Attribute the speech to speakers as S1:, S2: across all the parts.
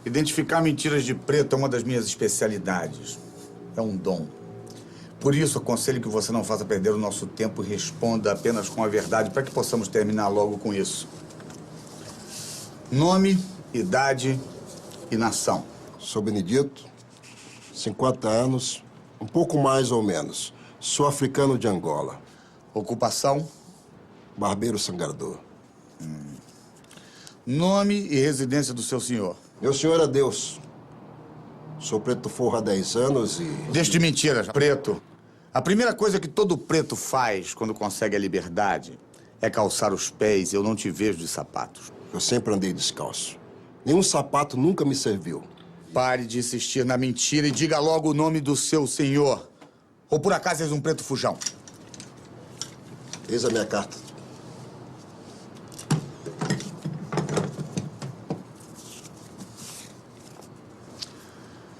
S1: Identificar mentiras de preto é uma das minhas especialidades. É um dom. Por isso, aconselho que você não faça perder o nosso tempo e responda apenas com a verdade para que possamos terminar logo com isso. Nome, idade e nação.
S2: Sou Benedito, 50 anos, um pouco mais ou menos. Sou africano de Angola.
S1: Ocupação?
S2: Barbeiro sangrador.
S1: Nome e residência do seu senhor.
S2: Meu senhor é Deus. Sou preto forro há 10 anos e...
S1: Deixa de mentiras, preto. A primeira coisa que todo preto faz quando consegue a liberdade é calçar os pés e eu não te vejo de sapatos.
S2: Eu sempre andei descalço. Nenhum sapato nunca me serviu.
S1: Pare de insistir na mentira e diga logo o nome do seu senhor. Ou por acaso és um preto fujão?
S2: Eis a minha carta.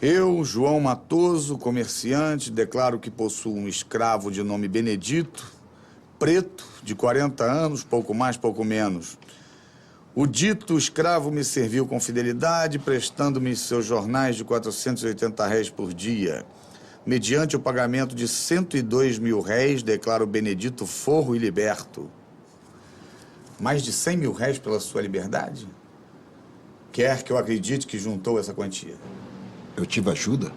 S1: Eu, João Matoso, comerciante, declaro que possuo um escravo de nome Benedito, preto, de 40 anos, pouco mais, pouco menos. O dito escravo me serviu com fidelidade, prestando-me seus jornais de 480 réis por dia. Mediante o pagamento de 102 mil réis, declaro Benedito forro e liberto. Mais de 100 mil réis pela sua liberdade? Quer que eu acredite que juntou essa quantia?
S2: Eu tive ajuda.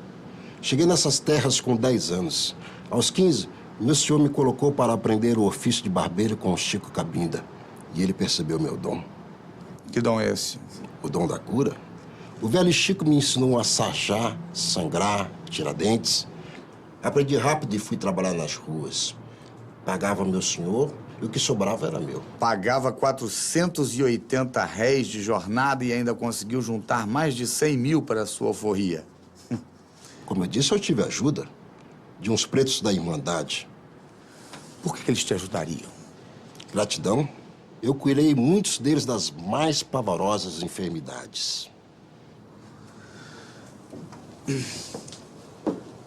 S2: Cheguei nessas terras com 10 anos. Aos 15, meu senhor me colocou para aprender o ofício de barbeiro com o Chico Cabinda. E ele percebeu meu dom.
S1: Que dom é esse?
S2: O dom da cura. O velho Chico me ensinou a sarjar, sangrar, tirar dentes. Aprendi rápido e fui trabalhar nas ruas. Pagava meu senhor e o que sobrava era meu.
S1: Pagava 480 réis de jornada e ainda conseguiu juntar mais de 100 mil para a sua alforria.
S2: Como eu disse, eu tive ajuda de uns pretos da Irmandade.
S1: Por que eles te ajudariam?
S2: Gratidão. Eu curei muitos deles das mais pavorosas enfermidades.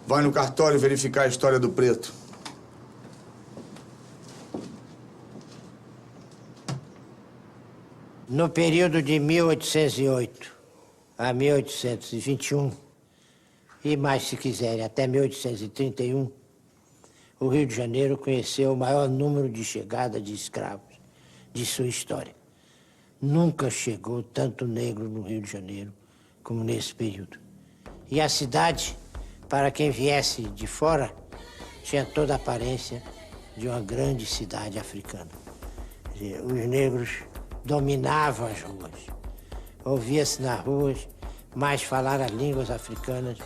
S1: Vai no cartório verificar a história do preto.
S3: No período de 1808 a 1821, e mais se quiserem, até 1831, o Rio de Janeiro conheceu o maior número de chegada de escravos de sua história. Nunca chegou tanto negro no Rio de Janeiro como nesse período. E a cidade, para quem viesse de fora, tinha toda a aparência de uma grande cidade africana. Quer dizer, os negros dominavam as ruas. Ouvia-se nas ruas mais falar as línguas africanas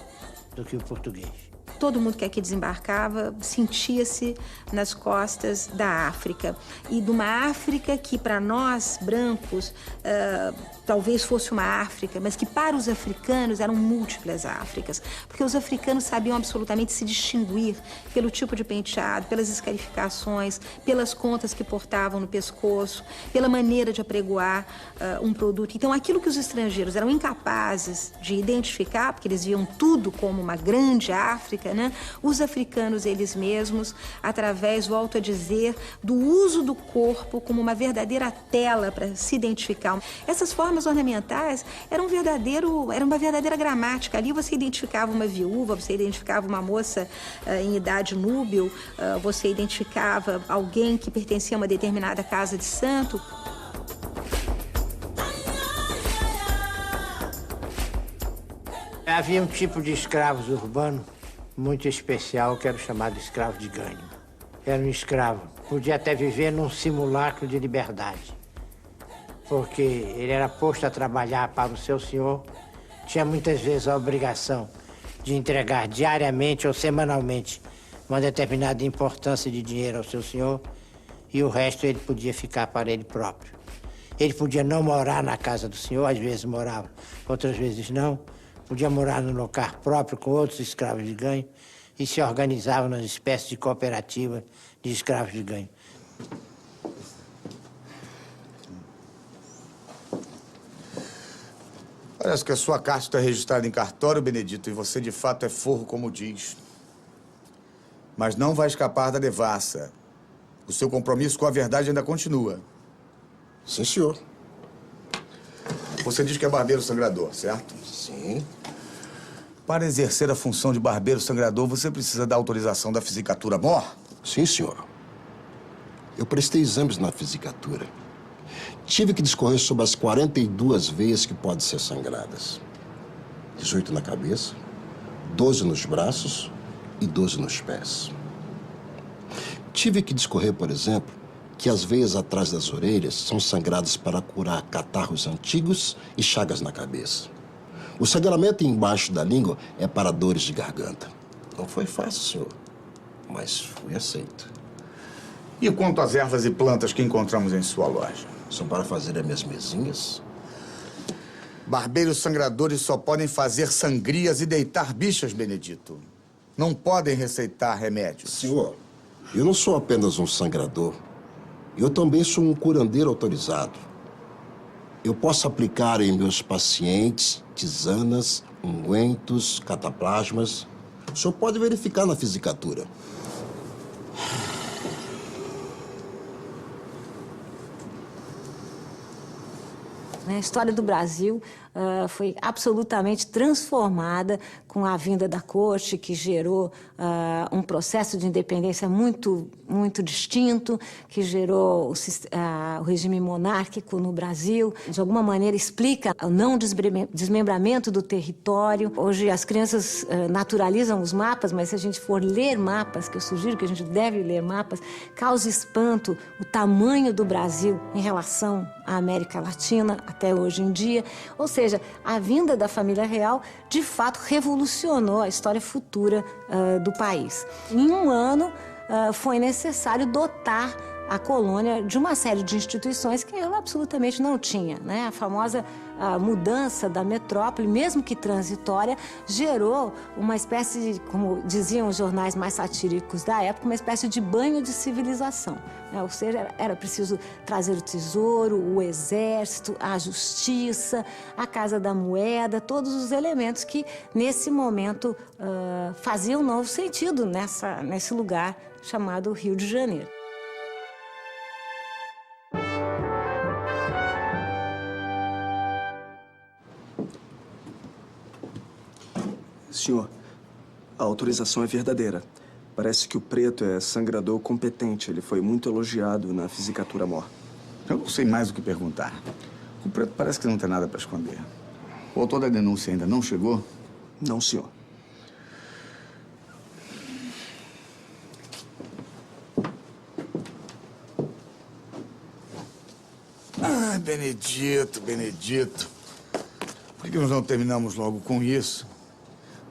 S3: do que o português.
S4: Todo mundo que aqui desembarcava sentia-se nas costas da África. E de uma África que, para nós, brancos, talvez fosse uma África, mas que para os africanos eram múltiplas Áfricas. Porque os africanos sabiam absolutamente se distinguir pelo tipo de penteado, pelas escarificações, pelas contas que portavam no pescoço, pela maneira de apregoar um produto. Então, aquilo que os estrangeiros eram incapazes de identificar, porque eles viam tudo como uma grande África, né? Os africanos, eles mesmos, através, volto a dizer, do uso do corpo como uma verdadeira tela para se identificar. Essas formas ornamentais eram uma verdadeira gramática. Ali você identificava uma viúva, você identificava uma moça em idade núbil, você identificava alguém que pertencia a uma determinada casa de santo.
S3: Havia um tipo de escravos urbano muito especial, que era o chamado escravo de ganho. Era um escravo, podia até viver num simulacro de liberdade, porque ele era posto a trabalhar para o seu senhor, tinha muitas vezes a obrigação de entregar diariamente ou semanalmente uma determinada importância de dinheiro ao seu senhor, e o resto ele podia ficar para ele próprio. Ele podia não morar na casa do senhor, às vezes morava, outras vezes não. Podia morar no local próprio com outros escravos de ganho e se organizavam nas espécies de cooperativa de escravos de ganho.
S1: Parece que a sua carta está registrada em cartório, Benedito, e você de fato é forro como diz. Mas não vai escapar da devassa. O seu compromisso com a verdade ainda continua.
S2: Sim, senhor.
S1: Você diz que é barbeiro sangrador, certo?
S2: Sim.
S1: Para exercer a função de barbeiro sangrador, você precisa da autorização da Fisicatura Mor?
S2: Sim, senhor. Eu prestei exames na Fisicatura. Tive que discorrer sobre as 42 veias que podem ser sangradas. 18 na cabeça, 12 nos braços e 12 nos pés. Tive que discorrer, por exemplo, que as veias atrás das orelhas são sangradas para curar catarros antigos e chagas na cabeça. O sangramento embaixo da língua é para dores de garganta. Não foi fácil, senhor, mas fui aceito.
S1: E quanto às ervas e plantas que encontramos em sua loja?
S2: São para fazer as minhas mesinhas?
S1: Barbeiros sangradores só podem fazer sangrias e deitar bichas, Benedito. Não podem receitar remédios.
S2: Senhor, eu não sou apenas um sangrador. Eu também sou um curandeiro autorizado. Eu posso aplicar em meus pacientes tisanas, ungüentos, cataplasmas. O senhor pode verificar na Fisicatura.
S5: A história do Brasil foi absolutamente transformada com a vinda da corte, que gerou um processo de independência muito distinto, que gerou o regime monárquico no Brasil. De alguma maneira explica o não desmembramento do território. Hoje as crianças naturalizam os mapas, mas se a gente for ler mapas, que eu sugiro que a gente deve ler mapas, causa espanto o tamanho do Brasil em relação à América Latina até hoje em dia. Ou seja, a vinda da família real, de fato, revolucionou a história futura do país. Em um ano, foi necessário dotar a colônia de uma série de instituições que ela absolutamente não tinha, né? A famosa mudança da metrópole, mesmo que transitória, gerou uma espécie de, como diziam os jornais mais satíricos da época, uma espécie de banho de civilização, né? Ou seja, era preciso trazer o tesouro, o exército, a justiça, a Casa da Moeda, todos os elementos que, nesse momento, faziam novo sentido nesse lugar chamado Rio de Janeiro.
S6: Senhor, a autorização é verdadeira. Parece que o preto é sangrador competente. Ele foi muito elogiado na Fisicatura Mor.
S1: Eu não sei mais o que perguntar. O preto parece que não tem nada para esconder. O autor da denúncia ainda não chegou?
S6: Não, senhor.
S1: Ah, Benedito, Benedito. Por que nós não terminamos logo com isso?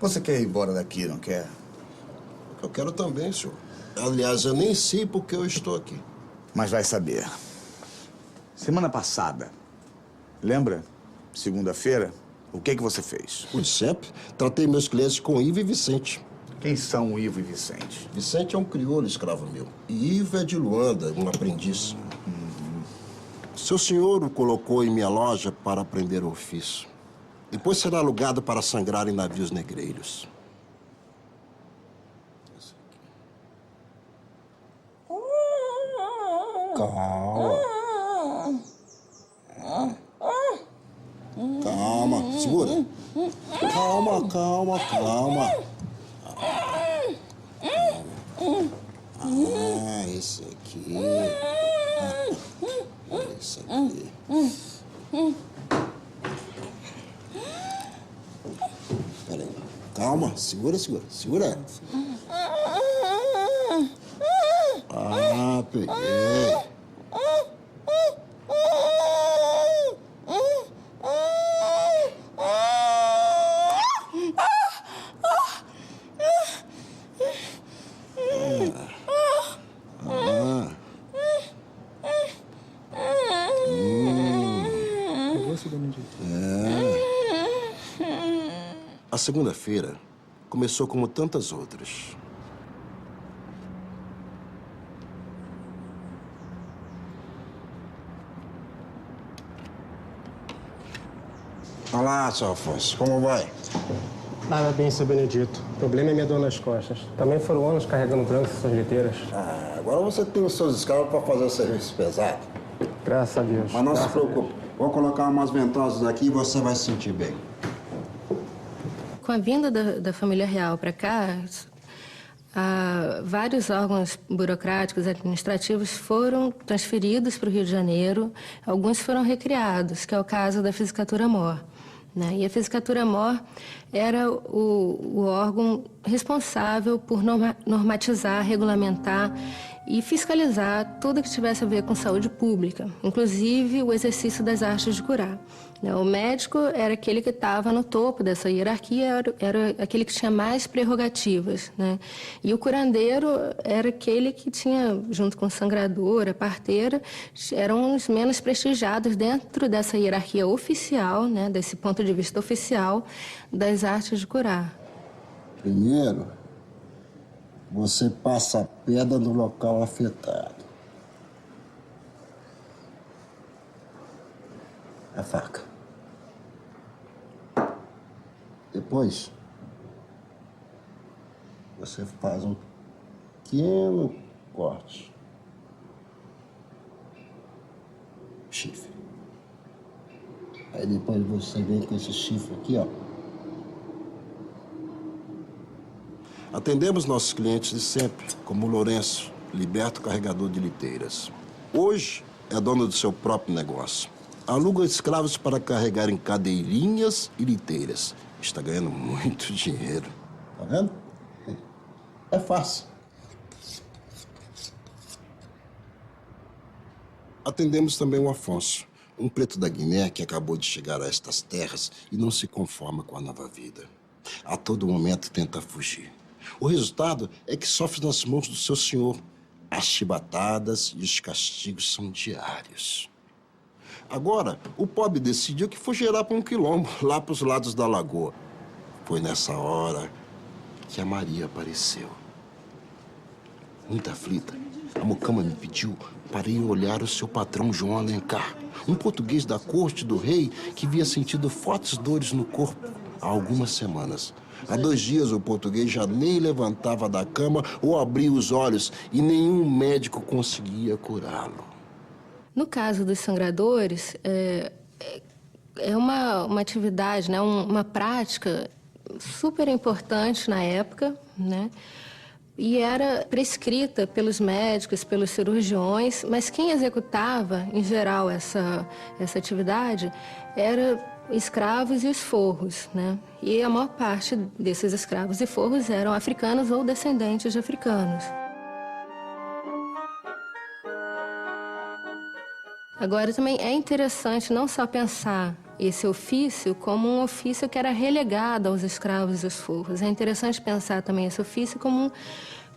S1: Você quer ir embora daqui, não quer?
S2: Eu quero também, senhor. Aliás, eu nem sei por que eu estou aqui.
S1: Mas vai saber. Semana passada, lembra? Segunda-feira, o que você fez?
S2: Por sempre, tratei meus clientes com Ivo e Vicente.
S1: Quem são o Ivo e Vicente?
S2: Vicente é um crioulo escravo meu. E Ivo é de Luanda, um aprendiz. Seu senhor o colocou em minha loja para aprender o ofício. Depois será alugado para sangrar em navios negreiros. Calma. Calma, segura. Calma, calma, calma. Ah, esse aqui. Esse aqui. Peraí. Calma, segura, segura. Segura. Ah, peguei. A segunda-feira começou como tantas outras. Olá, seu Afonso. Como vai?
S7: Nada bem, seu Benedito. O problema é minha dor nas costas. Também foram anos carregando brancos e suas liteiras.
S2: Ah, agora você tem os seus escravos para fazer o serviço pesado.
S7: Graças a Deus.
S2: Mas não se preocupe. Vou colocar umas ventosas aqui e você vai se sentir bem.
S8: Com a vinda da família real para cá, vários órgãos burocráticos administrativos foram transferidos para o Rio de Janeiro, alguns foram recriados, que é o caso da Fisicatura-Mor. Né? E a Fisicatura-Mor era o órgão responsável por normatizar, regulamentar e fiscalizar tudo que tivesse a ver com saúde pública, inclusive o exercício das artes de curar. O médico era aquele que estava no topo dessa hierarquia, era aquele que tinha mais prerrogativas, né? E o curandeiro era aquele que tinha, junto com o sangrador, a parteira, eram os menos prestigiados dentro dessa hierarquia oficial, né? Desse ponto de vista oficial das artes de curar.
S2: Primeiro, você passa a pedra no local afetado. A faca. Depois, você faz um pequeno corte. Chifre. Aí depois você vem com esse chifre aqui, ó. Atendemos nossos clientes de sempre, como o Lourenço, liberto carregador de liteiras. Hoje é dono do seu próprio negócio. Aluga escravos para carregar em cadeirinhas e liteiras. Está ganhando muito dinheiro. Tá vendo? É fácil. Atendemos também o Afonso, um preto da Guiné que acabou de chegar a estas terras e não se conforma com a nova vida. A todo momento tenta fugir. O resultado é que sofre nas mãos do seu senhor. As chibatadas e os castigos são diários. Agora, o pobre decidiu que fugirá para um quilombo, lá para os lados da lagoa. Foi nessa hora que a Maria apareceu. Muito aflita, a mucama me pediu para ir olhar o seu patrão João Alencar, um português da corte do rei que havia sentido fortes dores no corpo há algumas semanas. Há 2 dias o português já nem levantava da cama ou abria os olhos e nenhum médico conseguia curá-lo.
S8: No caso dos sangradores, é uma atividade, né, uma prática super importante na época, né? E era prescrita pelos médicos, pelos cirurgiões, mas quem executava, em geral, essa atividade era escravos e os forros, né? E a maior parte desses escravos e forros eram africanos ou descendentes de africanos. Agora, também é interessante não só pensar esse ofício como um ofício que era relegado aos escravos e aos forros. É interessante pensar também esse ofício como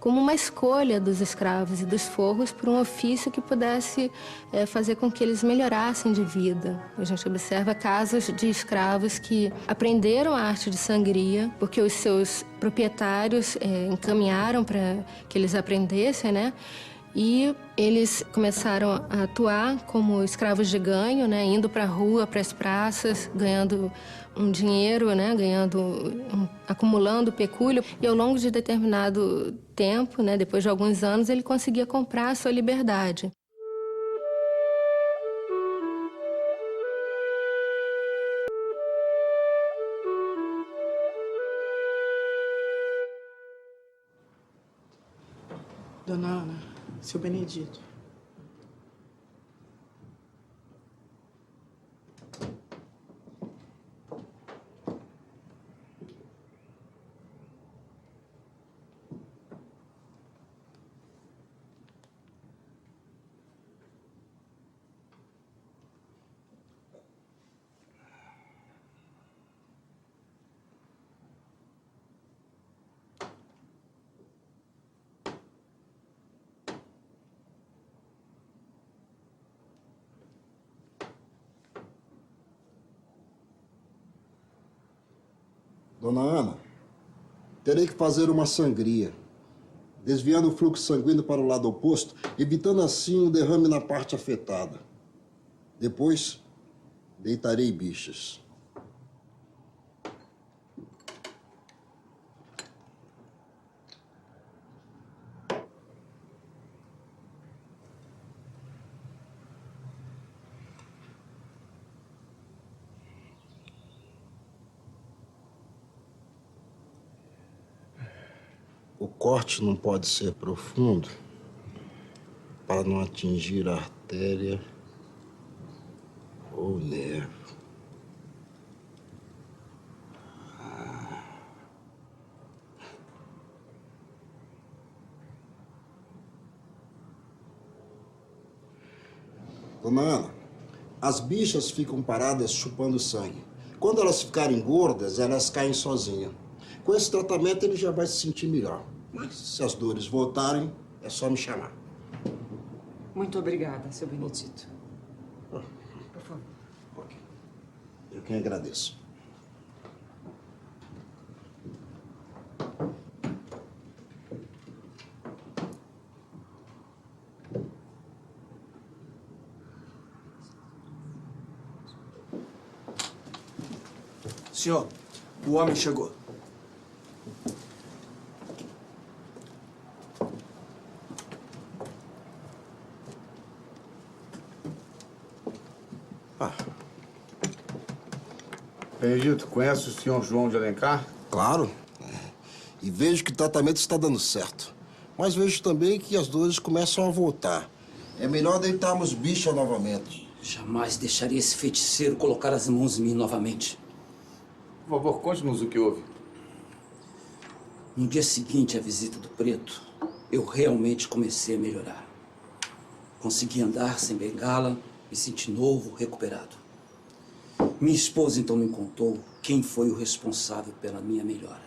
S8: uma escolha dos escravos e dos forros por um ofício que pudesse fazer com que eles melhorassem de vida. A gente observa casos de escravos que aprenderam a arte de sangria porque os seus proprietários encaminharam para que eles aprendessem, né? E eles começaram a atuar como escravos de ganho, né? Indo para a rua, para as praças, ganhando um dinheiro, né? Acumulando pecúlio. E ao longo de determinado tempo, né? Depois de alguns anos, ele conseguia comprar a sua liberdade.
S9: Dona Ana, seu Benedito.
S2: Dona Ana, terei que fazer uma sangria, desviando o fluxo sanguíneo para o lado oposto, evitando assim um derrame na parte afetada. Depois, deitarei bichas. corte não pode ser profundo para não atingir a artéria ou nervo. Dona Ana, as bichas ficam paradas chupando sangue. Quando elas ficarem gordas, elas caem sozinhas. Com esse tratamento, ele já vai se sentir melhor. Mas se as dores voltarem, é só me chamar.
S10: Muito obrigada, seu Benedito. Por favor.
S2: Ok. Eu quem agradeço.
S6: Senhor, o homem chegou.
S1: Benedito, conhece o senhor João de Alencar?
S2: Claro. E vejo que o tratamento está dando certo. Mas vejo também que as dores começam a voltar. É melhor deitarmos bicha novamente.
S11: Jamais deixaria esse feiticeiro colocar as mãos em mim novamente.
S1: Por favor, conte-nos o que houve.
S11: No dia seguinte à visita do preto, eu realmente comecei a melhorar. Consegui andar sem bengala, me senti novo, recuperado. Minha esposa então me contou quem foi o responsável pela minha melhora.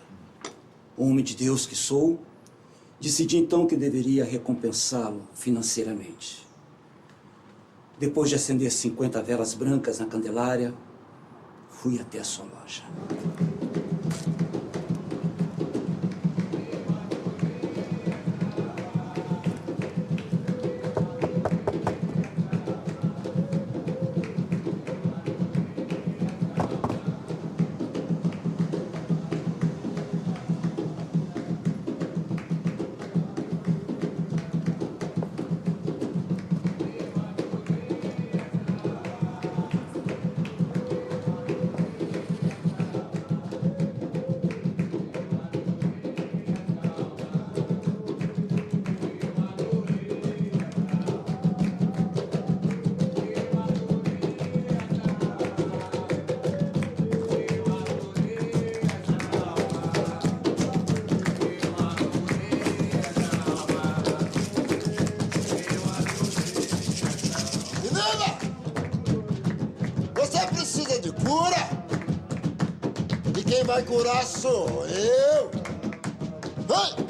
S11: Homem de Deus que sou, decidi então que deveria recompensá-lo financeiramente. Depois de acender 50 velas brancas na Candelária, fui até a sua loja.
S2: Quem vai curar sou eu. Vai!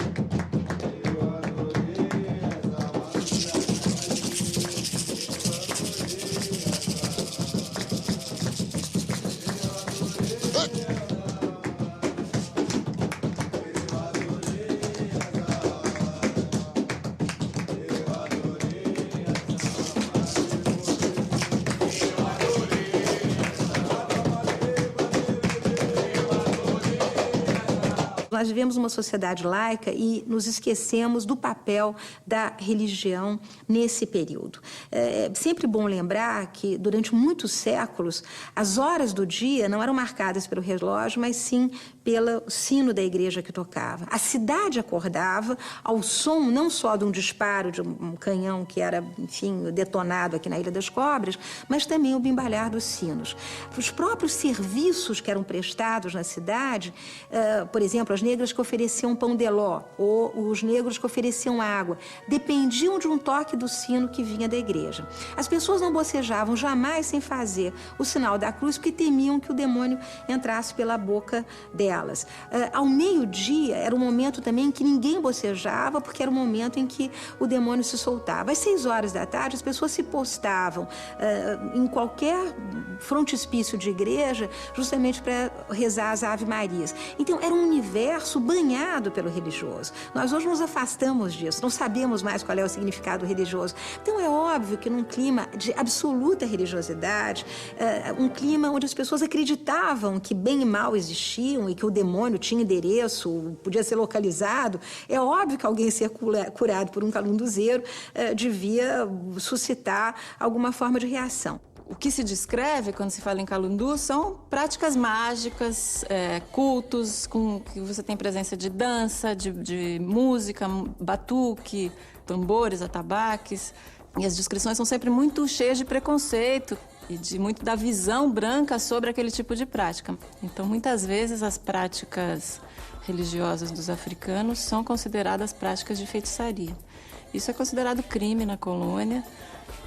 S4: Nós vivemos uma sociedade laica e nos esquecemos do papel da religião nesse período. É sempre bom lembrar que, durante muitos séculos, as horas do dia não eram marcadas pelo relógio, mas sim pelo sino da igreja que tocava. A cidade acordava ao som não só de um disparo de um canhão que era, enfim, detonado aqui na Ilha das Cobras, mas também o bimbalhar dos sinos. Os próprios serviços que eram prestados na cidade, por exemplo, as negras que ofereciam pão de ló ou os negros que ofereciam água, dependiam de um toque do sino que vinha da igreja. As pessoas não bocejavam jamais sem fazer o sinal da cruz, porque temiam que o demônio entrasse pela boca delas. Ao meio-dia era um momento também em que ninguém bocejava, porque era o momento em que o demônio se soltava. Às 6 horas da tarde, as pessoas se postavam em qualquer frontispício de igreja, justamente para rezar as Ave-Marias. Então, era um universo banhado pelo religioso. Nós hoje nos afastamos disso, não sabemos mais qual é o significado religioso. Então, é óbvio que num clima de absoluta religiosidade, um clima onde as pessoas acreditavam que bem e mal existiam e que o demônio tinha endereço, podia ser localizado, é óbvio que alguém ser curado por um calunduzeiro devia suscitar alguma forma de reação.
S12: O que se descreve quando se fala em Calundu são práticas mágicas, cultos, que você tem presença de dança, de música, batuque, tambores, atabaques. E as descrições são sempre muito cheias de preconceito e muito da visão branca sobre aquele tipo de prática. Então, muitas vezes, as práticas religiosas dos africanos são consideradas práticas de feitiçaria. Isso é considerado crime na colônia,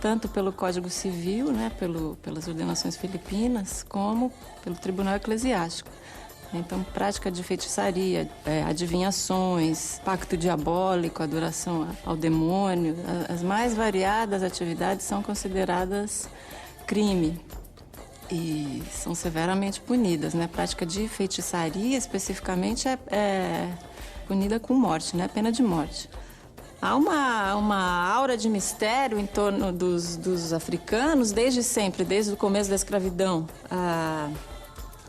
S12: tanto pelo Código Civil, né, pelas ordenações filipinas, como pelo Tribunal Eclesiástico. Então, prática de feitiçaria, adivinhações, pacto diabólico, adoração ao demônio, as mais variadas atividades são consideradas crime e são severamente punidas, né? A prática de feitiçaria, especificamente, é punida com morte, né? Pena de morte. Há uma aura de mistério em torno dos africanos desde sempre, desde o começo da escravidão.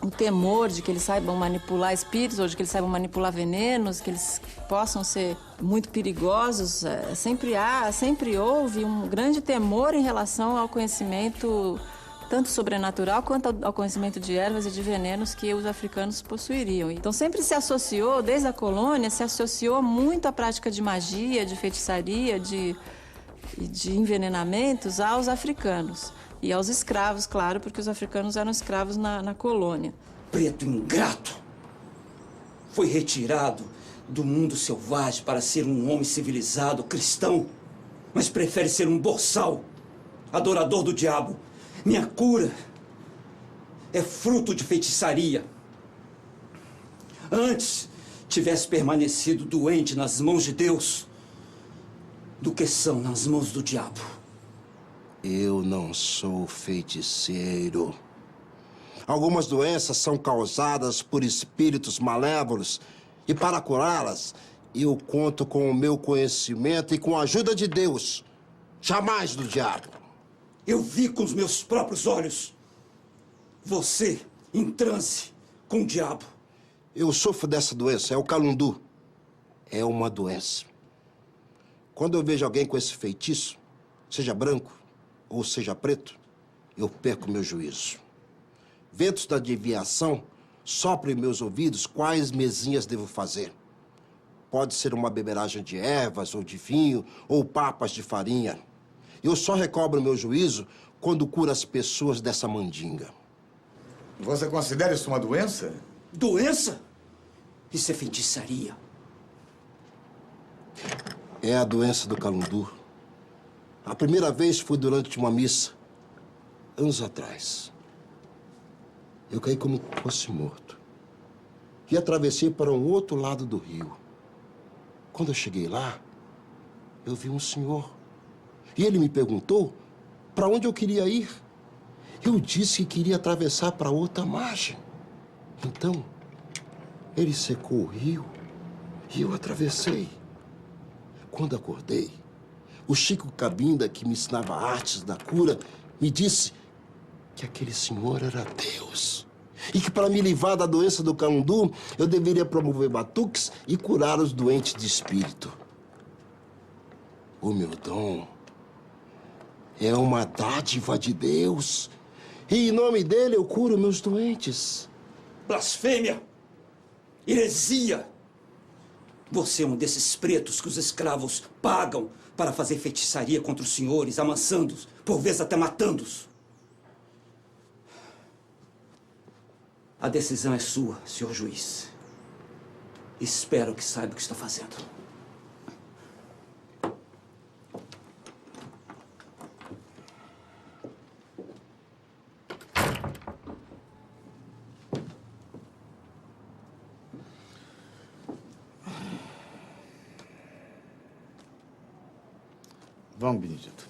S12: O temor de que eles saibam manipular espíritos ou de que eles saibam manipular venenos, que eles possam ser muito perigosos. Sempre houve um grande temor em relação ao conhecimento tanto sobrenatural quanto ao conhecimento de ervas e de venenos que os africanos possuiriam. Então sempre se associou, desde a colônia, se associou muito à prática de magia, de feitiçaria, de envenenamentos aos africanos. E aos escravos, claro, porque os africanos eram escravos na colônia.
S11: Preto ingrato! Foi retirado do mundo selvagem para ser um homem civilizado, cristão, mas prefere ser um boçal, adorador do diabo. Minha cura é fruto de feitiçaria. Antes tivesse permanecido doente nas mãos de Deus do que são nas mãos do diabo.
S2: Eu não sou feiticeiro. Algumas doenças são causadas por espíritos malévolos e para curá-las, eu conto com o meu conhecimento e com a ajuda de Deus, jamais do diabo.
S11: Eu vi com os meus próprios olhos você em transe com o diabo.
S2: Eu sofro dessa doença, é o calundu. É uma doença. Quando eu vejo alguém com esse feitiço, seja branco ou seja preto, eu perco meu juízo. Ventos da adivinhação soprem em meus ouvidos quais mezinhas devo fazer. Pode ser uma beberagem de ervas ou de vinho ou papas de farinha. Eu só recobro meu juízo quando curo as pessoas dessa mandinga.
S1: Você considera isso uma doença?
S11: Doença? Isso é feitiçaria.
S2: É a doença do calundu. A primeira vez foi durante uma missa, anos atrás. Eu caí como se fosse morto. E atravessei para um outro lado do rio. Quando eu cheguei lá, eu vi um senhor. E ele me perguntou para onde eu queria ir. Eu disse que queria atravessar para outra margem. Então, ele secou o rio e eu atravessei. Quando acordei, o Chico Cabinda, que me ensinava artes da cura, me disse que aquele senhor era Deus. E que para me livrar da doença do calundu, eu deveria promover batuques e curar os doentes de espírito. O meu dom é uma dádiva de Deus. E em nome dele eu curo meus doentes.
S11: Blasfêmia! Heresia! Você é um desses pretos que os escravos pagam para fazer feitiçaria contra os senhores, amansando-os, por vezes até matando-os. A decisão é sua, senhor juiz. Espero que saiba o que está fazendo.
S1: Vamos, Benedito.